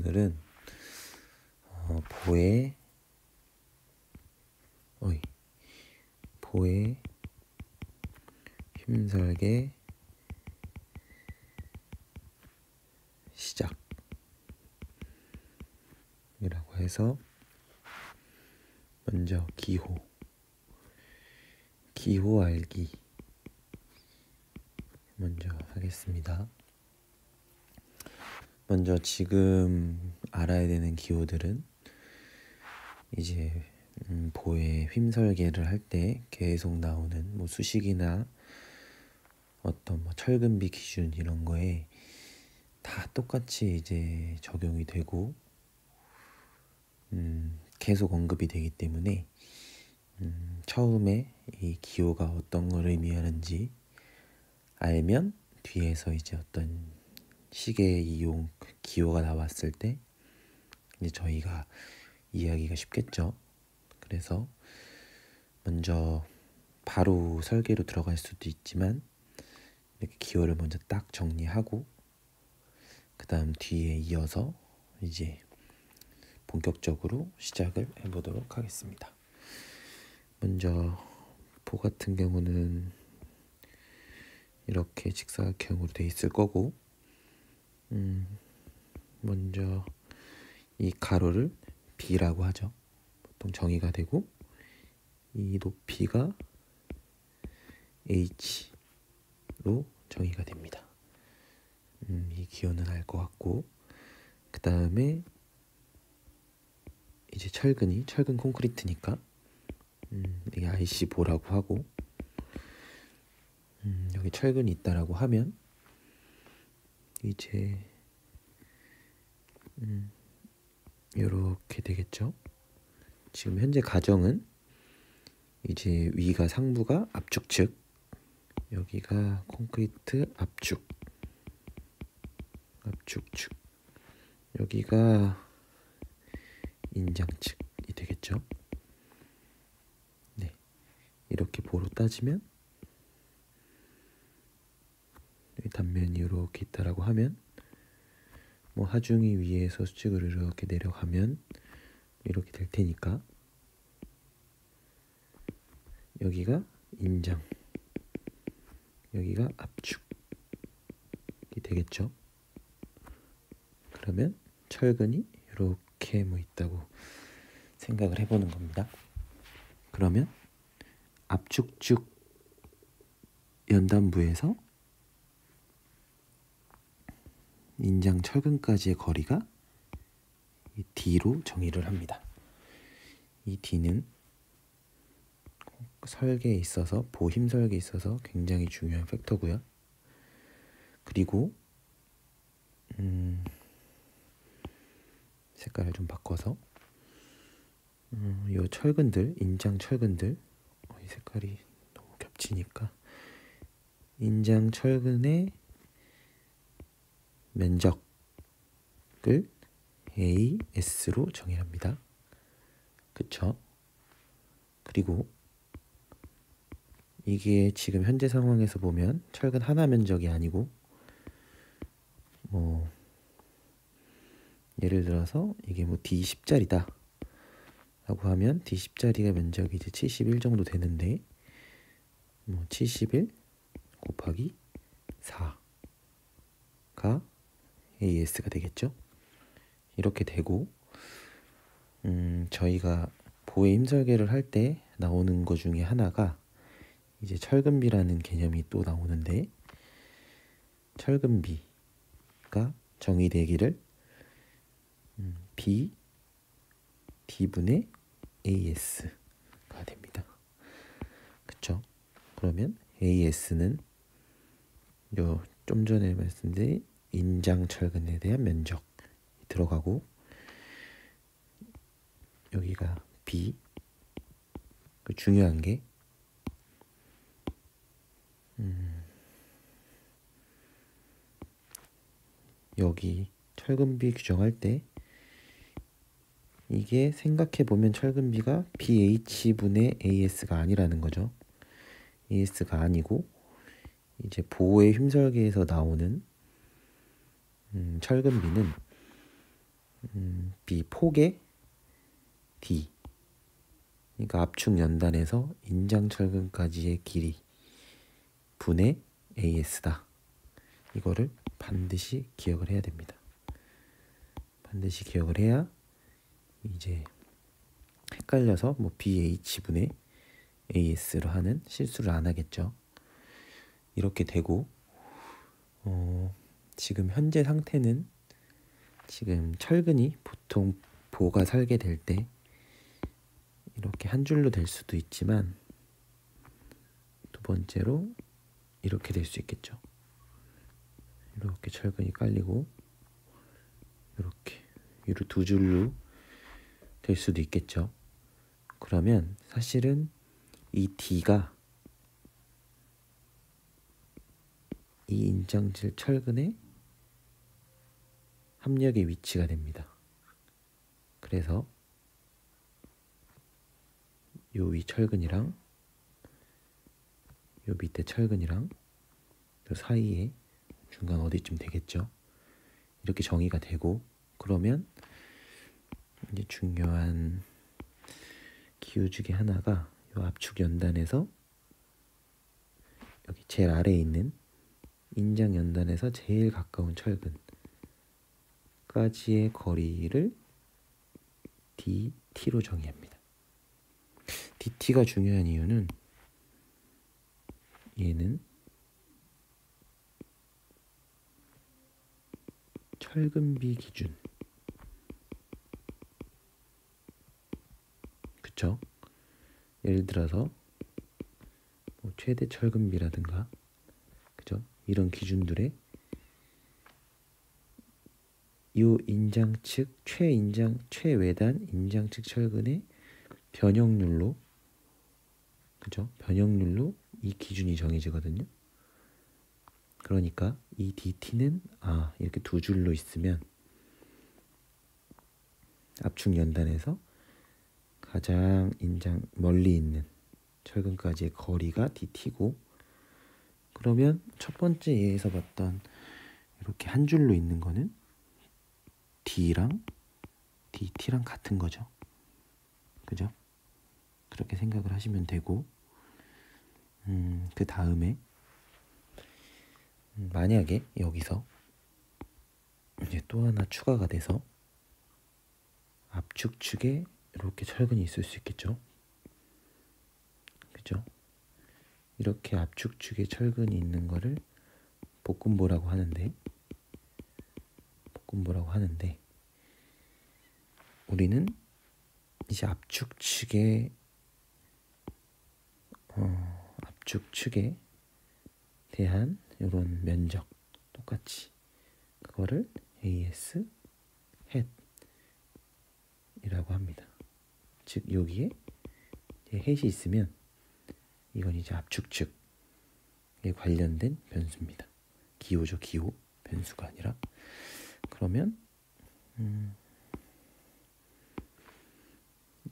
오늘은 보의 힘설계 시작이라고 해서 먼저 기호 알기 먼저 하겠습니다. 먼저 지금 알아야 되는 기호들은 이제 보의 휘설계를 할 때 계속 나오는 수식이나 어떤 철근비 기준 이런 거에 다 똑같이 이제 적용이 되고 계속 언급이 되기 때문에 처음에 이 기호가 어떤 걸 의미하는지 알면 뒤에서 이제 어떤 시계 이용 기호가 나왔을 때 이제 저희가 이해하기가 쉽겠죠. 그래서 먼저 바로 설계로 들어갈 수도 있지만 이렇게 기호를 먼저 딱 정리하고 그 다음 뒤에 이어서 이제 본격적으로 시작을 해보도록 하겠습니다. 먼저 보 같은 경우는 이렇게 직사각형으로 돼 있을 거고 먼저 이 가로를 B라고 하죠. 보통 정의가 되고 이 높이가 H로 정의가 됩니다. 이 기호는 알 것 같고 그 다음에 이제 철근 콘크리트니까 이게 IC5라고 하고 여기 철근이 있다라고 하면 이제 이렇게 되겠죠. 지금 현재 가정은 이제 위가 상부가 압축측, 여기가 콘크리트 압축축, 여기가 인장측이 되겠죠. 네, 이렇게 보로 따지면 여기 단면이 이렇게 있다라고 하면 하중이 위에서 수직으로 이렇게 내려가면 이렇게 될 테니까 여기가 인장, 여기가 압축이 되겠죠. 그러면 철근이 이렇게 있다고 생각을 해보는 겁니다. 그러면 압축축 연단부에서 인장 철근까지의 거리가 이 D로 정의를 합니다. 이 D는 설계에 있어서 보힘 설계에 있어서 굉장히 중요한 팩터고요. 그리고 색깔을 좀 바꿔서 이 철근들, 인장 철근들 이 색깔이 너무 겹치니까 인장 철근의 면적을 AS로 정의합니다. 그쵸? 그리고 이게 지금 현재 상황에서 보면 철근 하나 면적이 아니고 예를 들어서 이게 D10짜리다 라고 하면 D10짜리가 면적이 이제 71 정도 되는데 71 곱하기 4가 AS가 되겠죠. 이렇게 되고 저희가 보의 힘설계를 할 때 나오는 것 중에 하나가 이제 철근비라는 개념이 또 나오는데 철근비가 정의되기를 B D분의 AS가 됩니다. 그쵸? 그러면 AS는 좀 전에 말씀드린 인장 철근에 대한 면적이 들어가고 여기가 B, 중요한 게 여기 철근비 규정할 때 이게 생각해보면 철근비가 BH분의 AS가 아니라는 거죠. AS가 아니고 이제 보호의 힘설계에서 나오는 철근비는 B 폭의 D, 그러니까 압축 연단에서 인장 철근까지의 길이 분의 AS다. 이거를 반드시 기억을 해야 됩니다. 반드시 기억을 해야 이제 헷갈려서 뭐 BH분의 AS로 하는 실수를 안 하겠죠. 이렇게 되고 지금 현재 상태는 지금 철근이 보통 보가 설계 될 때 이렇게 한 줄로 될 수도 있지만 두 번째로 이렇게 될 수 있겠죠. 이렇게 철근이 깔리고 이렇게 위로 두 줄로 될 수도 있겠죠. 그러면 사실은 이 D가 이 인장질 철근의 합력의 위치가 됩니다. 그래서 요 위 철근이랑 요 밑에 철근이랑 요 사이에 중간 어디쯤 되겠죠. 이렇게 정의가 되고, 그러면 이제 중요한 기호 중에 하나가 요 압축 연단에서 여기 제일 아래에 있는 인장 연단에서 제일 가까운 철근까지의 거리를 DT로 정의합니다. DT가 중요한 이유는 얘는 철근비 기준, 그쵸? 예를 들어서 뭐 최대 철근비라든가, 그죠? 이런 기준들에 이 인장 측 최외단 인장 측 철근의 변형률로, 그죠? 변형률로 이 기준이 정해지거든요. 그러니까 이 DT는 이렇게 두 줄로 있으면 압축 연단에서 가장 인장 멀리 있는 철근까지의 거리가 DT고, 그러면 첫 번째 예에서 봤던 이렇게 한 줄로 있는 거는 D랑 DT랑 같은 거죠. 그죠? 그렇게 생각을 하시면 되고, 그 다음에 만약에 여기서 이제 또 하나 추가가 돼서 압축 측에 이렇게 철근이 있을 수 있겠죠. 그죠? 이렇게 압축 측에 철근이 있는 거를 복근보라고 하는데 우리는 이제 압축 측에 대한 이런 면적 똑같이 그거를 AS 햇이라고 합니다. 즉 여기에 햇이 있으면 이건 이제 압축 측에 관련된 변수입니다. 기호죠, 기호. 변수가 아니라. 그러면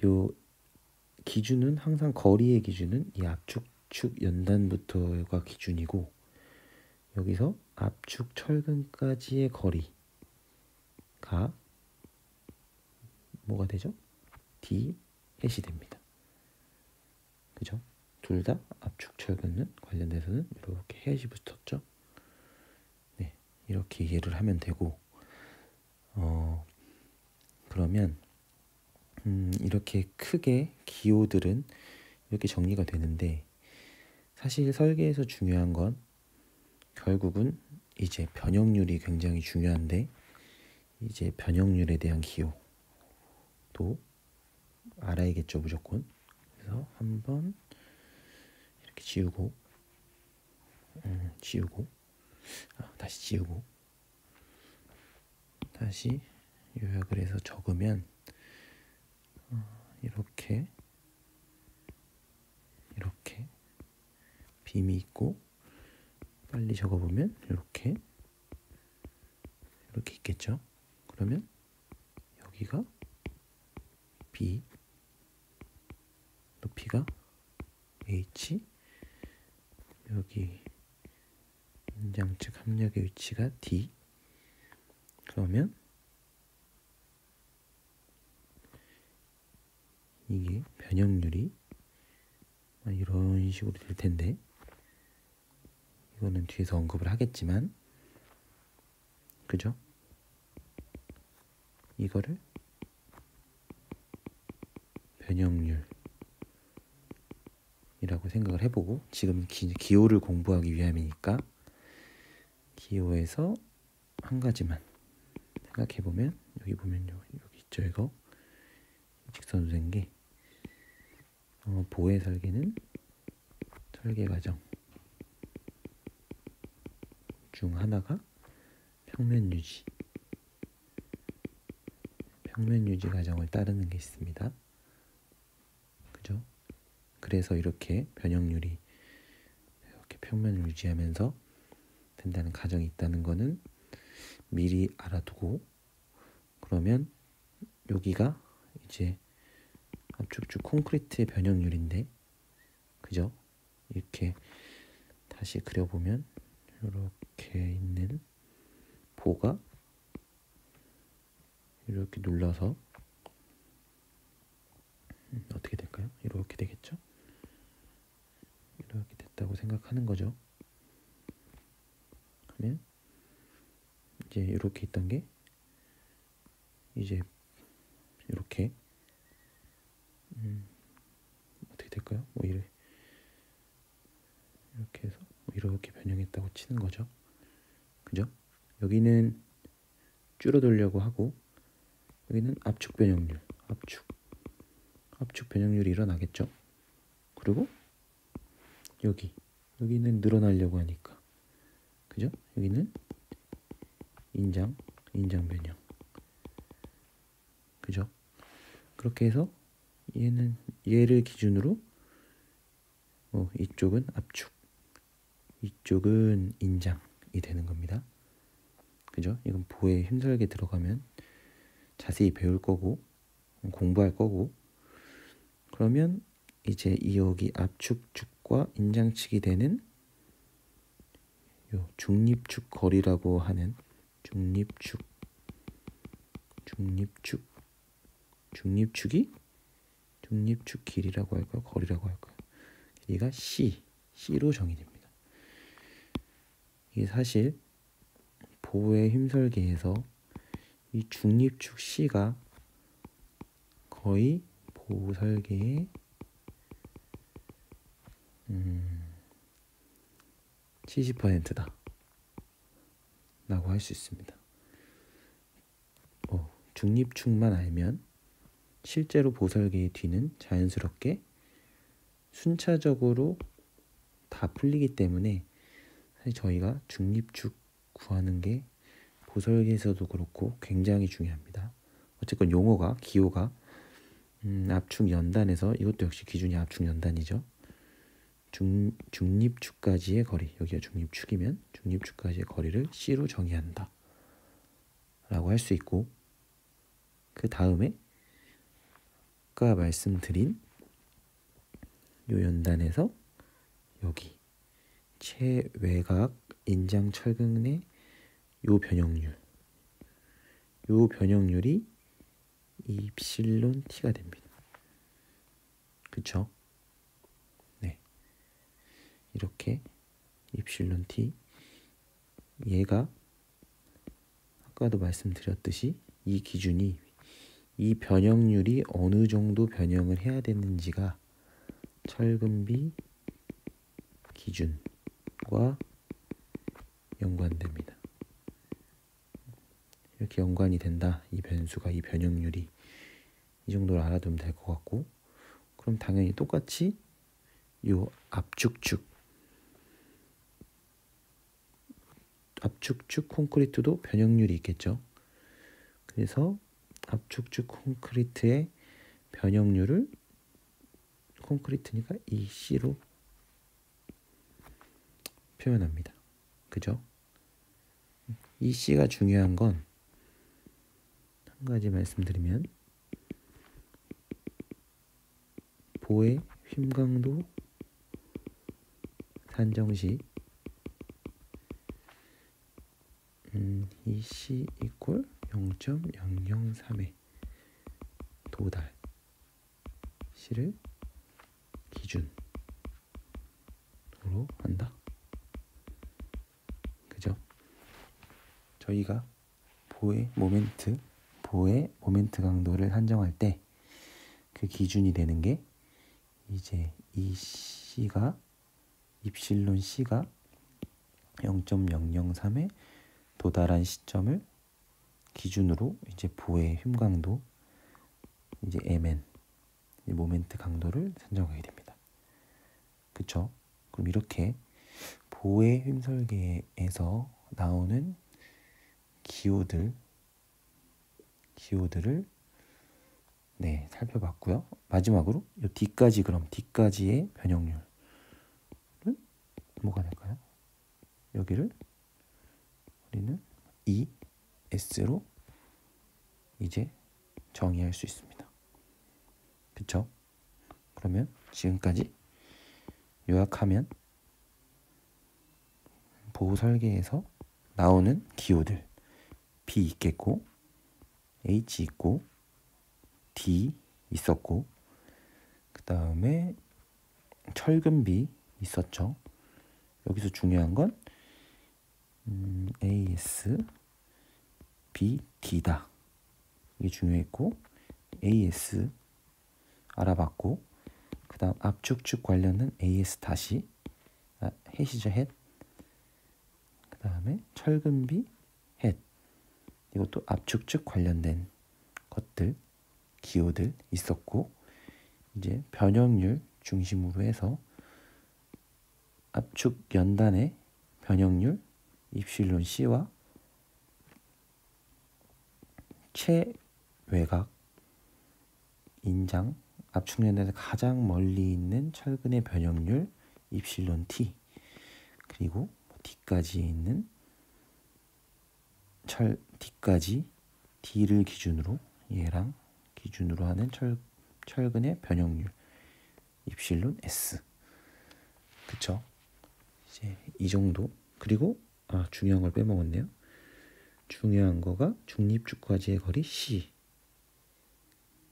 요 기준은 항상 거리의 기준은 이 압축축 연단부터가 기준이고, 여기서 압축 철근까지의 거리가 뭐가 되죠? D 햇이 됩니다. 그죠? 둘 다 압축 철근은 관련돼서는 이렇게 햇이 붙었죠. 네, 이렇게 이해를 하면 되고, 그러면 이렇게 크게 기호들은 이렇게 정리가 되는데, 사실 설계에서 중요한 건 결국은 이제 변형률이 굉장히 중요한데, 이제 변형률에 대한 기호도 알아야겠죠, 무조건. 그래서 한번 이렇게 지우고 다시 지우고 다시 요약을 해서 적으면 이렇게 빔이 있고, 빨리 적어보면 이렇게 있겠죠. 그러면 여기가 B, 높이가 H, 여기 인장 측 합력의 위치가 D. 그러면 이게 변형률이 이런 식으로 될 텐데, 이거는 뒤에서 언급을 하겠지만, 그죠? 이거를 변형률이라고 생각을 해보고, 지금 기호를 공부하기 위함이니까 기호에서 한 가지만 생각해보면, 여기 보면 여기 있죠. 이거 직선으로 된 게 보의 설계는 설계 과정 중 하나가 평면 유지 과정을 따르는 게 있습니다. 그죠? 그래서 이렇게 변형률이 이렇게 평면을 유지하면서 된다는 가정이 있다는 거는 미리 알아두고, 그러면 여기가 이제 압축축 콘크리트의 변형률인데, 그죠? 이렇게 다시 그려보면 이렇게 있는 보가 이렇게 눌러서 어떻게 될까요? 이렇게 되겠죠? 이렇게 됐다고 생각하는 거죠. 그러면 이제 이렇게 있던 게 이제 이렇게 어떻게 될까요? 이렇게 해서 이렇게 변형했다고 치는 거죠. 그죠? 여기는 줄어들려고 하고, 여기는 압축 변형률, 압축 변형률이 일어나겠죠. 그리고 여기는 늘어나려고 하니까, 그죠? 여기는 인장 변형, 그죠? 그렇게 해서 얘를 기준으로 이쪽은 압축, 이쪽은 인장이 되는 겁니다. 그죠? 이건 보에 힘들게 들어가면 자세히 배울 거고 공부할 거고, 그러면 이제 여기 압축축과 인장축이 되는 요 중립축 거리라고 하는 중립축 길이라고 할까요? 거리라고 할까요? 길이가 C로 정의됩니다. 이게 사실 보의 힘설계에서 이 중립축 C가 거의 보 설계의 70%다 라고 할 수 있습니다. 중립축만 알면 실제로 보설계의 뒤는 자연스럽게 순차적으로 다 풀리기 때문에, 사실 저희가 중립축 구하는 게 보설계에서도 그렇고 굉장히 중요합니다. 어쨌건 용어가, 기호가 압축 연단에서, 이것도 역시 기준이 압축 연단이죠. 중립축까지의 거리, 여기가 중립축이면 중립축까지의 거리를 C로 정의한다 라고 할 수 있고, 그 다음에 아까 말씀드린 요 연단에서 여기 최외곽 인장 철근의 요 변형률이 입실론 T가 됩니다. 그쵸? 네, 이렇게 입실론 T, 얘가 아까도 말씀드렸듯이 이 기준이, 이 변형률이 어느 정도 변형을 해야 되는지가 철근비 기준과 연관됩니다. 이렇게 연관이 된다. 이 변수가, 이 변형률이 이 정도를 알아두면 될 것 같고, 그럼 당연히 똑같이 요 압축축 콘크리트도 변형률이 있겠죠. 그래서 압축축 콘크리트의 변형률을, 콘크리트니까 이 C로 표현합니다. 그죠? 이 C가 중요한 건 한 가지 말씀드리면, 보의 휨강도 산정 시 이 C 이퀄 0.003에 도달 C를 기준으로 한다. 그죠? 저희가 보의 모멘트 강도를 한정할 때 그 기준이 되는 게 이제 이 C가 입실론 C가 0.003에 도달한 시점을 기준으로 이제 보의 힘 강도 이제 Mn 모멘트 강도를 산정하게 됩니다. 그쵸? 그럼 이렇게 보의 힘 설계에서 나오는 기호들을 살펴봤고요. 마지막으로 이 D까지의 변형률을 뭐가 될까요? 여기를 우리는 ES로 이제 정의할 수 있습니다. 그쵸? 그러면 지금까지 요약하면 보호 설계에서 나오는 기호들 B 있겠고 H 있고 D 있었고 그 다음에 철근비 있었죠. 여기서 중요한 건 AS, B, D다. 이게 중요했고 AS 알아봤고 그 다음 압축축 관련은 AS 다시 햇이죠. 햇. 그 다음에 철근비 햇. 이것도 압축축 관련된 것들 기호들 있었고 이제 변형률 중심으로 해서 압축 연단의 변형률 입실론 C와 최외곽 인장 압축 연단에서 가장 멀리 있는 철근의 변형률 입실론 T 그리고 D까지 있는 D까지 D를 기준으로 얘랑 기준으로 하는 철근의 변형률 입실론 S. 그쵸? 이제 이 정도. 그리고 중요한 걸 빼먹었네요. 중요한 거가 중립축과지의 거리 C.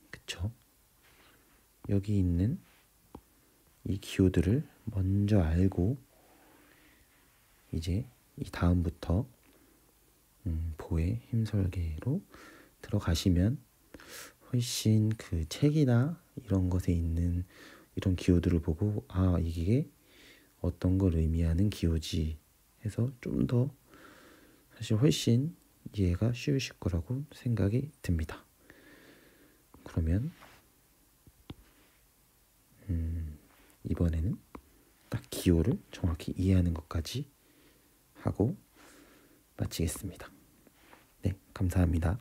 그쵸? 여기 있는 이 기호들을 먼저 알고 이제 이 다음부터 보의 힘 설계로 들어가시면 훨씬 그 책이나 이런 것에 있는 이런 기호들을 보고 이게 어떤 걸 의미하는 기호지 해서 좀 더 사실 훨씬 이해가 쉬우실 거라고 생각이 듭니다. 그러면 이번에는 딱 기호를 정확히 이해하는 것까지 하고 마치겠습니다. 네, 감사합니다.